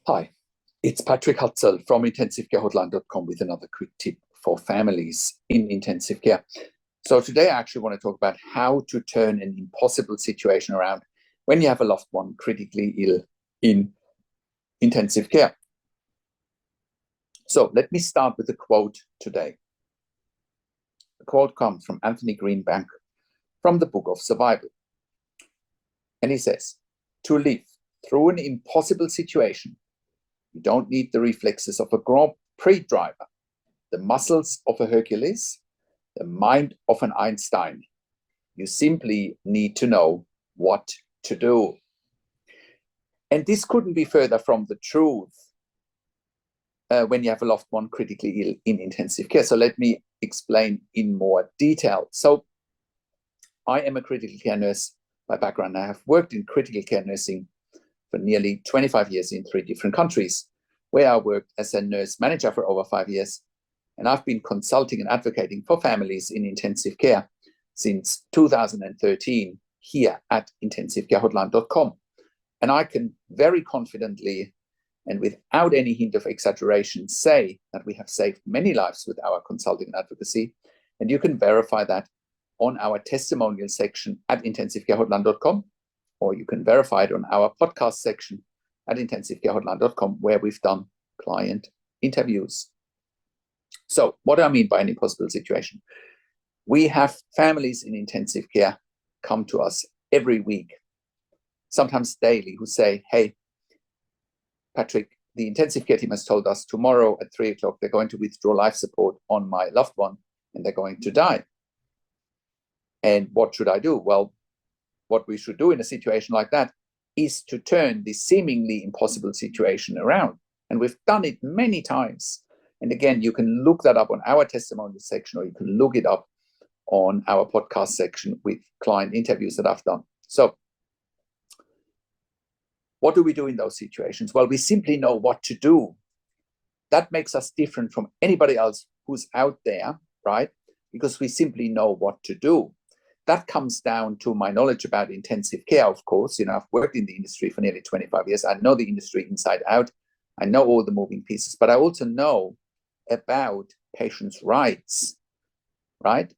Hi, it's Patrick Hutzel from intensivecare.hotline.com with another quick tip for families in intensive care. So today I actually want to talk about how to turn an impossible situation around when you have a loved one critically ill in intensive care. So let me start with a quote today. The quote comes from Anthony Greenbank from the Book of Survival. And he says, "To live through an impossible situation, you don't need the reflexes of a Grand Prix driver, the muscles of a Hercules, the mind of an Einstein. You simply need to know what to do." And this couldn't be further from the truth when you have a loved one critically ill in intensive care. So let me explain in more detail. So I am a critical care nurse by background. I have worked in critical care nursing for nearly 25 years in 3 different countries, where I worked as a nurse manager for over 5 years. And I've been consulting and advocating for families in intensive care since 2013 here at intensivecare.hotline.com. And I can very confidently and without any hint of exaggeration say that we have saved many lives with our consulting and advocacy. And you can verify that on our testimonial section at intensivecare.hotline.com, or you can verify it on our podcast section at intensivecare.hotline.com, where we've done client interviews. So what do I mean by an impossible situation? We have families in intensive care come to us every week, sometimes daily, who say, "Hey, Patrick, the intensive care team has told us tomorrow at 3 o'clock they're going to withdraw life support on my loved one and they're going to die. And what should I do?" Well, what we should do in a situation like that is to turn this seemingly impossible situation around. And we've done it many times. And again, you can look that up on our testimonial section, or you can look it up on our podcast section with client interviews that I've done. So what do we do in those situations? Well, we simply know what to do. That makes us different from anybody else who's out there, right? Because we simply know what to do. That comes down to my knowledge about intensive care, of course. I've worked in the industry for nearly 25 years. I know the industry inside out. I know all the moving pieces, but I also know about patients' rights, right?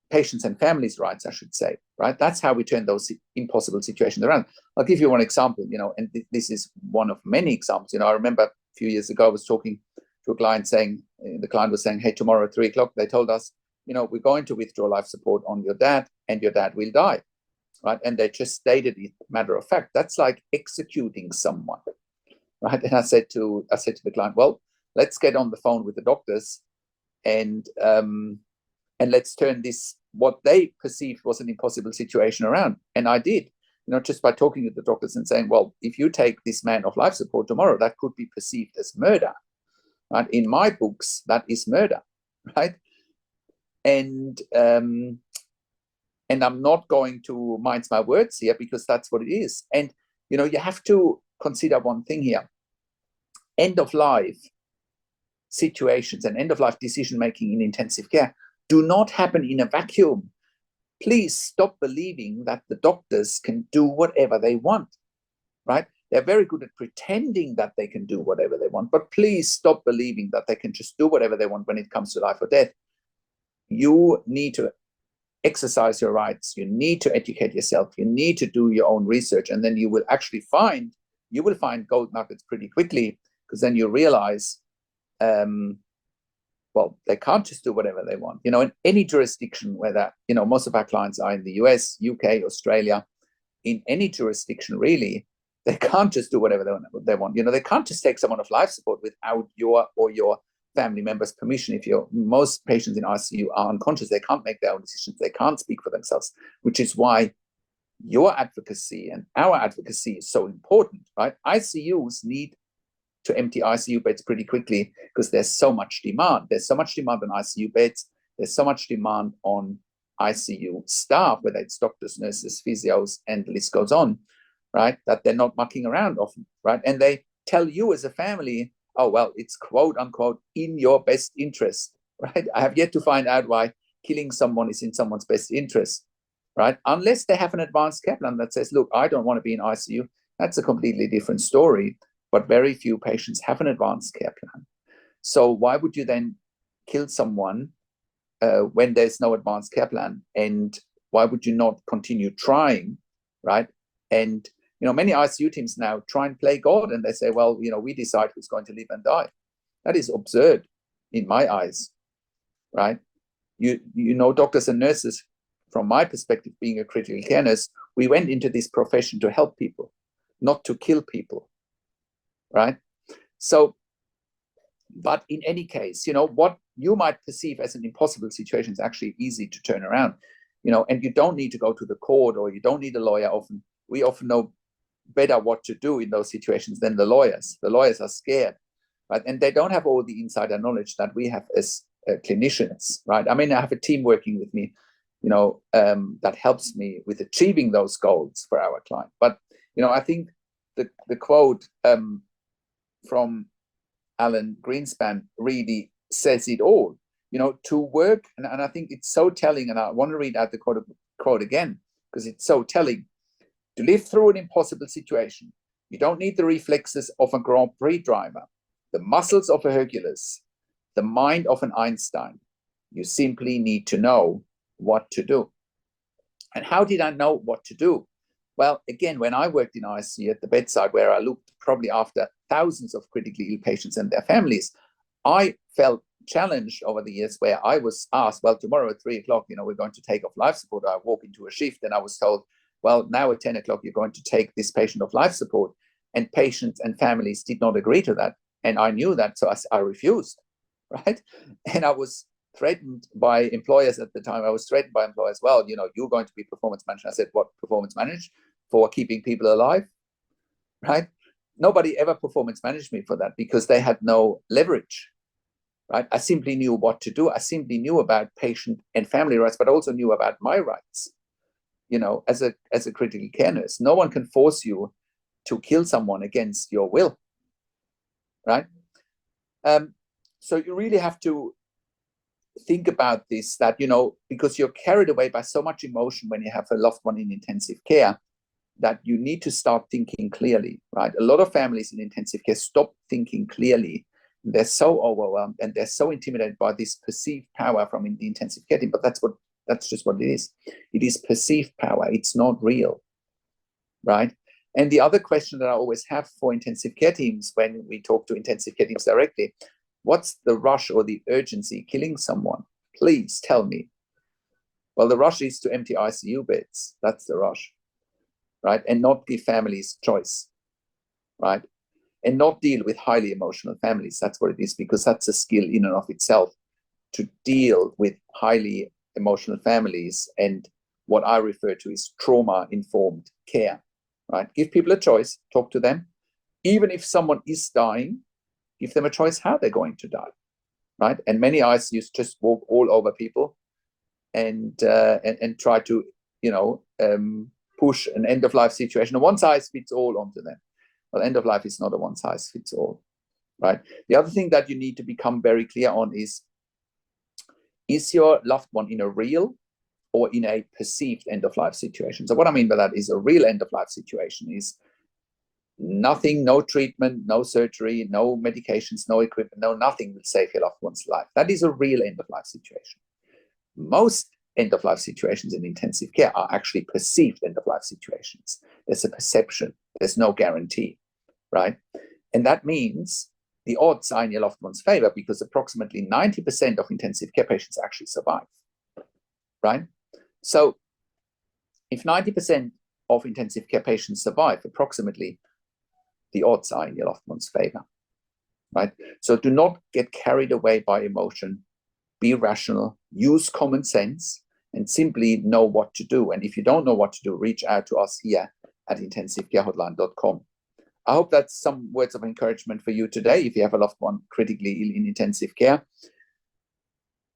Patients and families' rights, I should say, right? That's how we turn those impossible situations around. I'll give you one example, and this is one of many examples. I remember a few years ago, I was talking to a client saying, the client was saying, "Hey, tomorrow at 3 o'clock, they told us, we're going to withdraw life support on your dad and your dad will die," right? And they just stated it matter of fact. That's like executing someone, right? And I said to the client, "Well, let's get on the phone with the doctors and let's turn this, what they perceived was an impossible situation, around." And I did, just by talking to the doctors and saying, "Well, if you take this man off life support tomorrow, that could be perceived as murder, right? In my books, that is murder, right? And I'm not going to mince my words here, because that's what it is. And, you have to consider one thing here. End of life situations and end of life decision making in intensive care do not happen in a vacuum. Please stop believing that the doctors can do whatever they want, right? They're very good at pretending that they can do whatever they want, but please stop believing that they can just do whatever they want when it comes to life or death. You need to exercise your rights. You need to educate yourself. You need to do your own research. And then you will actually find gold nuggets pretty quickly, because then you realize, well, they can't just do whatever they want. In any jurisdiction, whether, most of our clients are in the US, UK, Australia, in any jurisdiction, really, they can't just do whatever they want. They can't just take someone off life support without your or your family members' permission. Most patients in ICU are unconscious. They can't make their own decisions. They can't speak for themselves, which is why your advocacy and our advocacy is so important, right? ICUs need to empty ICU beds pretty quickly, because there's so much demand. There's so much demand on ICU beds. There's so much demand on ICU staff, whether it's doctors, nurses, physios, and the list goes on, right? That they're not mucking around often, right? And they tell you as a family, "Oh, well, it's quote unquote in your best interest," right? I have yet to find out why killing someone is in someone's best interest, right? Unless they have an advanced care plan that says, "Look, I don't want to be in ICU." That's a completely different story. but very few patients have an advanced care plan. So why would you then kill someone when there's no advanced care plan? And why would you not continue trying, right? And many ICU teams now try and play God, and they say, well, we decide who's going to live and die. That is absurd in my eyes, right? Doctors and nurses, from my perspective, being a critical care nurse, we went into this profession to help people, not to kill people, right? So, but in any case, what you might perceive as an impossible situation is actually easy to turn around, and you don't need to go to the court, or you don't need a lawyer. We often know better what to do in those situations than the lawyers. The lawyers are scared, right? And they don't have all the insider knowledge that we have as clinicians, right? I mean, I have a team working with me, that helps me with achieving those goals for our client. But, I think the quote from Alan Greenspan really says it all, to work. And I think it's so telling. And I want to read out the quote again, because it's so telling. To live through an impossible situation, you don't need the reflexes of a Grand Prix driver, the muscles of a Hercules, the mind of an Einstein. You simply need to know what to do. And how did I know what to do? Well, again, when I worked in ICU at the bedside, where I looked probably after thousands of critically ill patients and their families, I felt challenged over the years, where I was asked, well, tomorrow at 3:00, we're going to take off life support. I walk into a shift and I was told, well, now at 10:00, you're going to take this patient off life support. And patients and families did not agree to that. And I knew that, so I refused, right? And I was threatened by employers at the time. I was threatened by employers, well, you're going to be performance manager. I said, what, performance managed for keeping people alive, right? Nobody ever performance managed me for that, because they had no leverage, right? I simply knew what to do. I simply knew about patient and family rights, but also knew about my rights, as a critical care nurse. No one can force you to kill someone against your will, right? So you really have to think about this, that, because you're carried away by so much emotion when you have a loved one in intensive care, that you need to start thinking clearly, right? A lot of families in intensive care stop thinking clearly. They're so overwhelmed and they're so intimidated by this perceived power from the intensive care team. But that's just what it is. It is perceived power. It's not real, right? And the other question that I always have for intensive care teams when we talk to intensive care teams directly, what's the rush or the urgency killing someone? Please tell me. Well, the rush is to empty ICU beds. That's the rush, right? And not give families choice, right? And not deal with highly emotional families. That's what it is, because that's a skill in and of itself, to deal with highly emotional families and what I refer to as trauma-informed care, right? Give people a choice, talk to them. Even if someone is dying, give them a choice how they're going to die, right? And many ICUs just walk all over people and try to, push an end-of-life situation, a one-size-fits-all onto them. Well, end of life is not a one-size-fits-all, right? The other thing that you need to become very clear on is your loved one in a real or in a perceived end-of-life situation? So what I mean by that is, a real end-of-life situation is nothing, no treatment, no surgery, no medications, no equipment, no nothing will save your loved one's life. That is a real end-of-life situation. Most end-of-life situations in intensive care are actually perceived end-of-life situations. There's a perception, there's no guarantee, right? And that means the odds are in your loved one's favor, because approximately 90% of intensive care patients actually survive, right? So if 90% of intensive care patients survive, approximately, the odds are in your loved one's favor, right? So do not get carried away by emotion. Be rational, use common sense, and simply know what to do. And if you don't know what to do, reach out to us here at intensivecarehotline.com. I hope that's some words of encouragement for you today if you have a loved one critically ill in intensive care.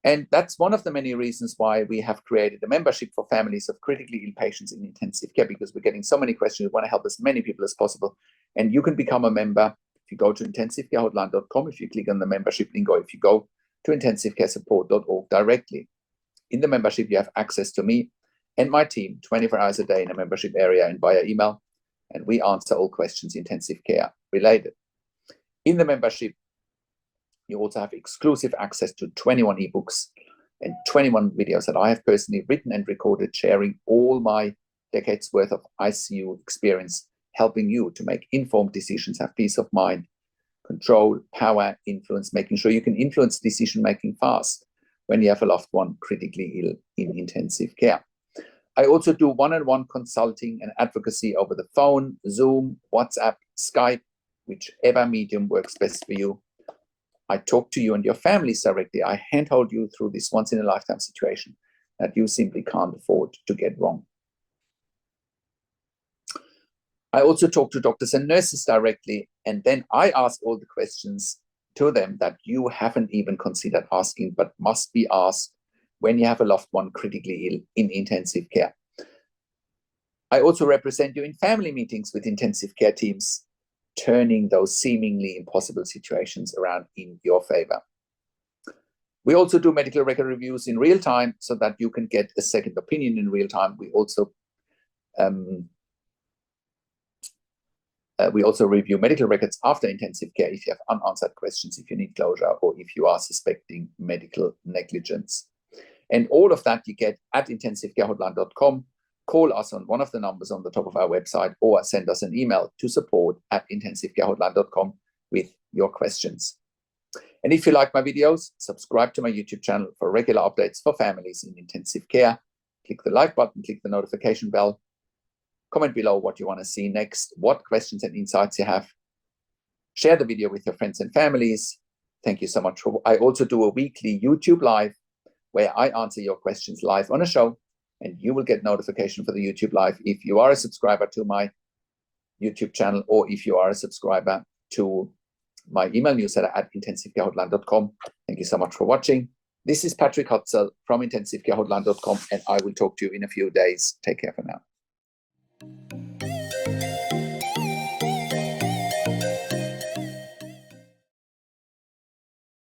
And that's one of the many reasons why we have created a membership for families of critically ill patients in intensive care, because we're getting so many questions. We want to help as many people as possible. And you can become a member if you go to intensivecarehotline.com, if you click on the membership link, or if you go to intensivecaresupport.org directly. In the membership, you have access to me and my team 24 hours a day in a membership area and via email. And we answer all questions intensive care related. In the membership, you also have exclusive access to 21 ebooks and 21 videos that I have personally written and recorded, sharing all my decades worth of ICU experience, helping you to make informed decisions, have peace of mind, control, power, influence, making sure you can influence decision making fast when you have a loved one critically ill in intensive care. I also do one-on-one consulting and advocacy over the phone, Zoom, WhatsApp, Skype, whichever medium works best for you. I talk to you and your families directly. I handhold you through this once-in-a-lifetime situation that you simply can't afford to get wrong. I also talk to doctors and nurses directly, and then I ask all the questions to them that you haven't even considered asking, but must be asked when you have a loved one critically ill in intensive care. I also represent you in family meetings with intensive care teams, turning those seemingly impossible situations around in your favor. We also do medical record reviews in real time so that you can get a second opinion in real time. We also review medical records after intensive care if you have unanswered questions, if you need closure, or if you are suspecting medical negligence. And all of that you get at intensivecarehotline.com. Call us on one of the numbers on the top of our website, or send us an email to support@intensivecarehotline.com with your questions. And if you like my videos, subscribe to my YouTube channel for regular updates for families in intensive care. Click the like button, click the notification bell. Comment below what you want to see next, what questions and insights you have. Share the video with your friends and families. Thank you so much. I also do a weekly YouTube live where I answer your questions live on a show, and you will get notification for the YouTube live if you are a subscriber to my YouTube channel, or if you are a subscriber to my email newsletter at intensivecarehotline.com. Thank you so much for watching. This is Patrick Hutzel from intensivecarehotline.com, and I will talk to you in a few days. Take care for now.